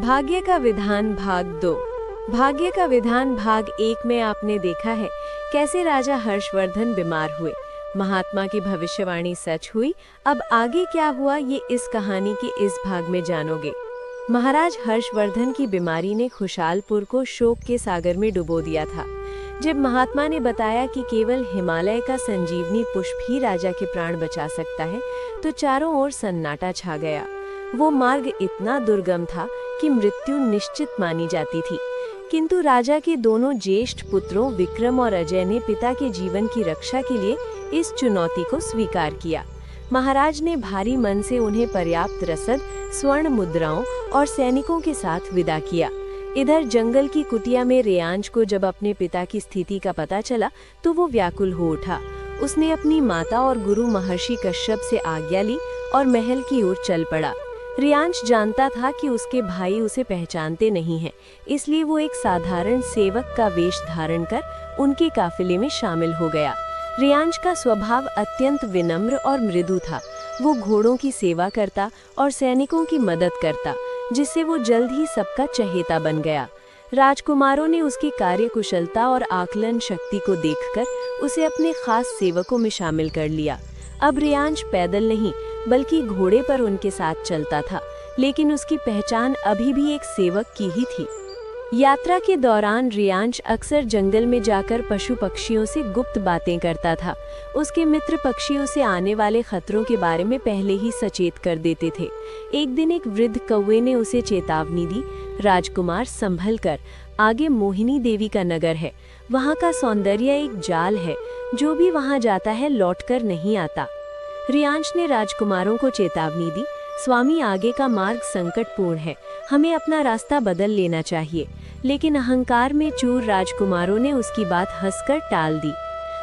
भाग्य का विधान भाग 2। भाग्य का विधान भाग 1 में आपने देखा है कैसे राजा हर्षवर्धन बीमार हुए, महात्मा की भविष्यवाणी सच हुई। अब आगे क्या हुआ ये इस कहानी के इस भाग में जानोगे। महाराज हर्षवर्धन की बीमारी ने खुशालपुर को शोक के सागर में डुबो दिया था। जब महात्मा ने बताया कि केवल हिमालय का संजीवनी पुष्प ही राजा के प्राण बचा सकता है, तो चारों ओर सन्नाटा छा गया। वो मार्ग इतना दुर्गम था कि मृत्यु निश्चित मानी जाती थी, किंतु राजा के दोनों ज्येष्ठ पुत्रों विक्रम और अजय ने पिता के जीवन की रक्षा के लिए इस चुनौती को स्वीकार किया। महाराज ने भारी मन से उन्हें पर्याप्त रसद, स्वर्ण मुद्राओं और सैनिकों के साथ विदा किया। इधर जंगल की कुटिया में रेयांश को जब अपने पिता की स्थिति का पता चला तो वो व्याकुल हो उठा। उसने अपनी माता और गुरु महर्षि कश्यप से आज्ञा ली और महल की ओर चल पड़ा। रेयांश जानता था कि उसके भाई उसे पहचानते नहीं हैं, इसलिए वो एक साधारण सेवक का वेश धारण कर उनके काफिले में शामिल हो गया। रेयांश का स्वभाव अत्यंत विनम्र और मृदु था। वो घोड़ों की सेवा करता और सैनिकों की मदद करता, जिससे वो जल्द ही सबका चहेता बन गया। राजकुमारों ने उसकी कार्यकुशलता और आकलन शक्ति को देखकर उसे अपने खास सेवकों में शामिल कर लिया। अब रेयांश पैदल नहीं बल्कि घोड़े पर उनके साथ चलता था, लेकिन उसकी पहचान अभी भी एक सेवक की ही थी। यात्रा के दौरान रेयांश अक्सर जंगल में जाकर पशु पक्षियों से गुप्त बातें करता था। उसके मित्र पक्षी उसे आने वाले खतरों के बारे में पहले ही सचेत कर देते थे। एक दिन एक वृद्ध कौवे ने उसे चेतावनी दी, राजकुमार संभल कर, आगे मोहिनी देवी का नगर है, वहाँ का सौंदर्य एक जाल है, जो भी वहाँ जाता है लौटकर नहीं आता। रेयांश ने राजकुमारों को चेतावनी दी, स्वामी आगे का मार्ग संकटपूर्ण है, हमें अपना रास्ता बदल लेना चाहिए। लेकिन अहंकार में चूर राजकुमारों ने उसकी बात हंसकर टाल दी,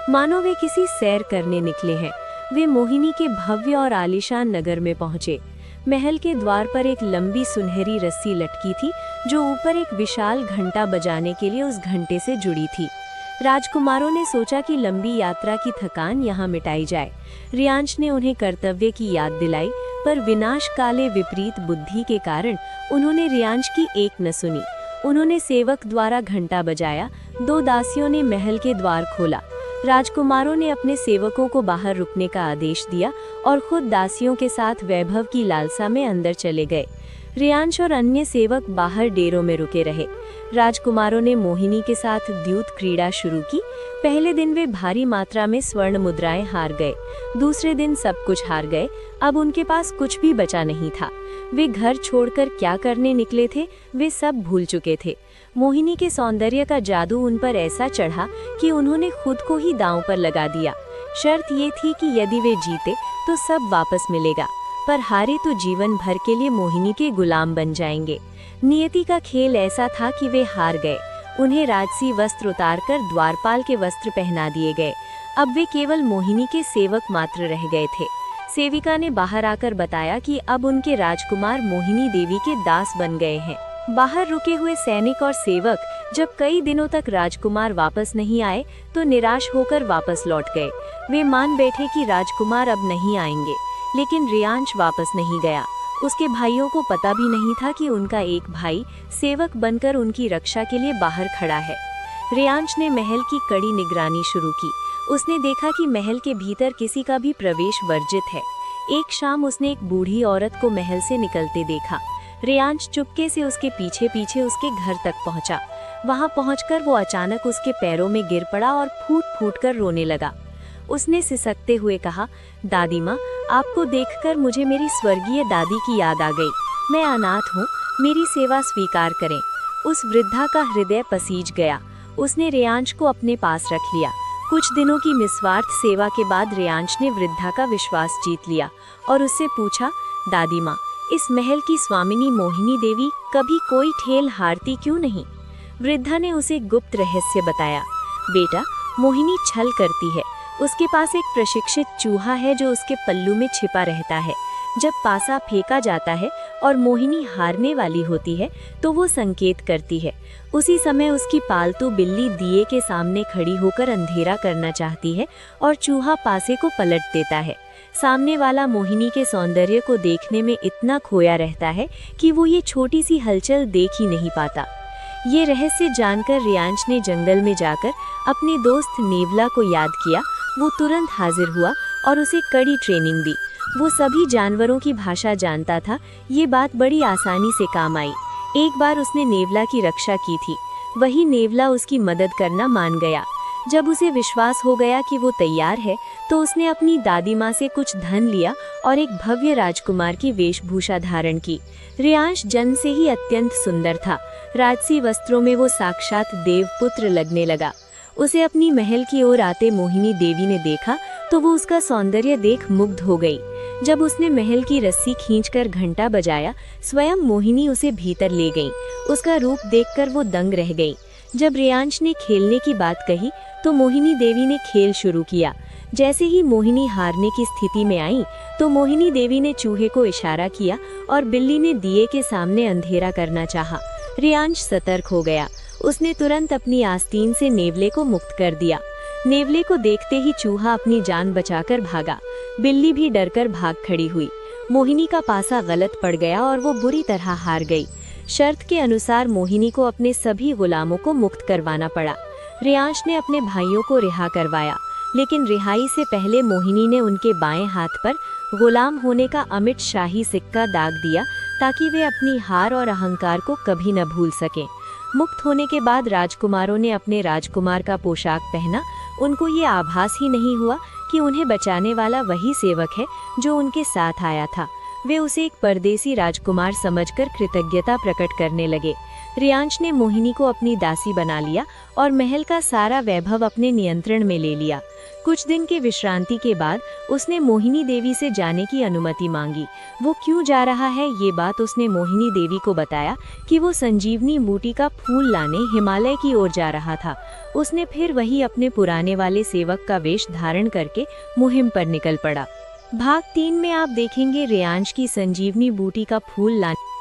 मानो वे किसी सैर करने निकले हैं। वे मोहिनी के भव्य और आलीशान नगर में पहुंचे। महल के द्वार पर एक लंबी सुनहरी रस्सी लटकी थी, जो ऊपर एक विशाल घंटा बजाने के लिए उस घंटे से जुड़ी थी। राजकुमारों ने सोचा कि लंबी यात्रा की थकान यहाँ मिटाई जाए। रेयांश ने उन्हें कर्तव्य की याद दिलाई, पर विनाश काले विपरीत बुद्धि के कारण उन्होंने रेयांश की एक न सुनी। उन्होंने सेवक द्वारा घंटा बजाया, 2 दासियों ने महल के द्वार खोला। राजकुमारों ने अपने सेवकों को बाहर रुकने का आदेश दिया और खुद दासियों के साथ वैभव की लालसा में अंदर चले गए। रेयांश और अन्य सेवक बाहर डेरों में रुके रहे। राजकुमारों ने मोहिनी के साथ द्यूत क्रीड़ा शुरू की। पहले दिन वे भारी मात्रा में स्वर्ण मुद्राएं हार गए, दूसरे दिन सब कुछ हार गए। अब उनके पास कुछ भी बचा नहीं था। वे घर छोड़कर क्या करने निकले थे, वे सब भूल चुके थे। मोहिनी के सौंदर्य का जादू उन पर ऐसा चढ़ा कि उन्होंने खुद को ही दांव पर लगा दिया। शर्त ये थी कि यदि वे जीते तो सब वापस मिलेगा, पर हारे तो जीवन भर के लिए मोहिनी के गुलाम बन जाएंगे। नियति का खेल ऐसा था कि वे हार गए। उन्हें राजसी वस्त्र उतारकर द्वारपाल के वस्त्र पहना दिए गए। अब वे केवल मोहिनी के सेवक मात्र रह गए थे। सेविका ने बाहर आकर बताया कि अब उनके राजकुमार मोहिनी देवी के दास बन गए हैं। बाहर रुके हुए सैनिक और सेवक जब कई दिनों तक राजकुमार वापस नहीं आए तो निराश होकर वापस लौट गए। वे मान बैठे कि राजकुमार अब नहीं आएंगे, लेकिन रेयांश वापस नहीं गया। उसके भाइयों को पता भी नहीं था कि उनका एक भाई सेवक बनकर उनकी रक्षा के लिए बाहर खड़ा है। रेयांश ने महल की कड़ी निगरानी शुरू की। उसने देखा कि महल के भीतर किसी का भी प्रवेश वर्जित है। एक शाम उसने एक बूढ़ी औरत को महल से निकलते देखा। रेयांश चुपके से उसके पीछे पीछे उसके घर तक पहुंचा। वहां पहुंचकर वो अचानक उसके पैरों में गिर पड़ा और फूट फूट कर रोने लगा। उसने सिसकते हुए कहा, दादी माँ, आपको देखकर मुझे मेरी स्वर्गीय दादी की याद आ गई। मैं अनाथ हूँ, मेरी सेवा स्वीकार करें। उस वृद्धा का हृदय पसीज गया। उसने रेयांश को अपने पास रख लिया। कुछ दिनों की निस्वार्थ सेवा के बाद रेयांश ने वृद्धा का विश्वास जीत लिया और उससे पूछा, दादी माँ, इस महल की स्वामिनी मोहिनी देवी कभी कोई ठेल हारती क्यों नहीं? वृद्धा ने उसे गुप्त रहस्य बताया। बेटा, मोहिनी छल करती है। उसके पास एक प्रशिक्षित चूहा है जो उसके पल्लू में छिपा रहता है। जब पासा फेंका जाता है और मोहिनी हारने वाली होती है तो वो संकेत करती है। उसी समय उसकी पालतू बिल्ली दिए के सामने खड़ी होकर अंधेरा करना चाहती है और चूहा पासे को पलट देता है। सामने वाला मोहिनी के सौंदर्य को देखने में इतना खोया रहता है कि वो ये छोटी सी हलचल देख ही नहीं पाता। ये रहस्य जानकर रियांश ने जंगल में जाकर अपने दोस्त नेवला को याद किया। वो तुरंत हाजिर हुआ और उसे कड़ी ट्रेनिंग दी। वो सभी जानवरों की भाषा जानता था। ये बात बड़ी आसानी से काम आई। एक बार उसने नेवला की रक्षा की थी, वही नेवला उसकी मदद करना मान गया। जब उसे विश्वास हो गया कि वो तैयार है, तो उसने अपनी दादी माँ से कुछ धन लिया और एक भव्य राजकुमार की वेशभूषा धारण की। रियांश जन्म से ही अत्यंत सुंदर था। राजसी वस्त्रों में वो साक्षात देवपुत्र लगने लगा। उसे अपनी महल की ओर आते मोहिनी देवी ने देखा तो वो उसका सौंदर्य देख मुग्ध हो गई। जब उसने महल की रस्सी खींचकर घंटा बजाया, स्वयं मोहिनी उसे भीतर ले गई। उसका रूप देखकर वो दंग रह गई। जब रियांश ने खेलने की बात कही तो मोहिनी देवी ने खेल शुरू किया। जैसे ही मोहिनी हारने की स्थिति में आई तो मोहिनी देवी ने चूहे को इशारा किया और बिल्ली ने दिए के सामने अंधेरा करना चाहा। रियांश सतर्क हो गया। उसने तुरंत अपनी आस्तीन से नेवले को मुक्त कर दिया। नेवले को देखते ही चूहा अपनी जान बचाकर भागा। बिल्ली भी डरकर भाग खड़ी हुई। मोहिनी का पासा गलत पड़ गया और वो बुरी तरह हार गई। शर्त के अनुसार मोहिनी को अपने सभी गुलामों को मुक्त करवाना पड़ा। रियांश ने अपने भाइयों को रिहा करवाया, लेकिन रिहाई से पहले मोहिनी ने उनके बाएं हाथ पर गुलाम होने का अमिट शाही सिक्का दाग दिया, ताकि वे अपनी हार और अहंकार को कभी न भूल सकें। मुक्त होने के बाद राजकुमारों ने अपने राजकुमार का पोशाक पहना। उनको ये आभास ही नहीं हुआ कि उन्हें बचाने वाला वही सेवक है जो उनके साथ आया था। वे उसे एक परदेसी राजकुमार समझकर कृतज्ञता प्रकट करने लगे। रियांश ने मोहिनी को अपनी दासी बना लिया और महल का सारा वैभव अपने नियंत्रण में ले लिया। कुछ दिन के विश्रांति के बाद उसने मोहिनी देवी से जाने की अनुमति मांगी। वो क्यों जा रहा है ये बात उसने मोहिनी देवी को बताया कि वो संजीवनी बूटी का फूल लाने हिमालय की ओर जा रहा था। उसने फिर वही अपने पुराने वाले सेवक का वेश धारण करके मुहिम पर निकल पड़ा। भाग 3 में आप देखेंगे रियांश की संजीवनी बूटी का फूल लाने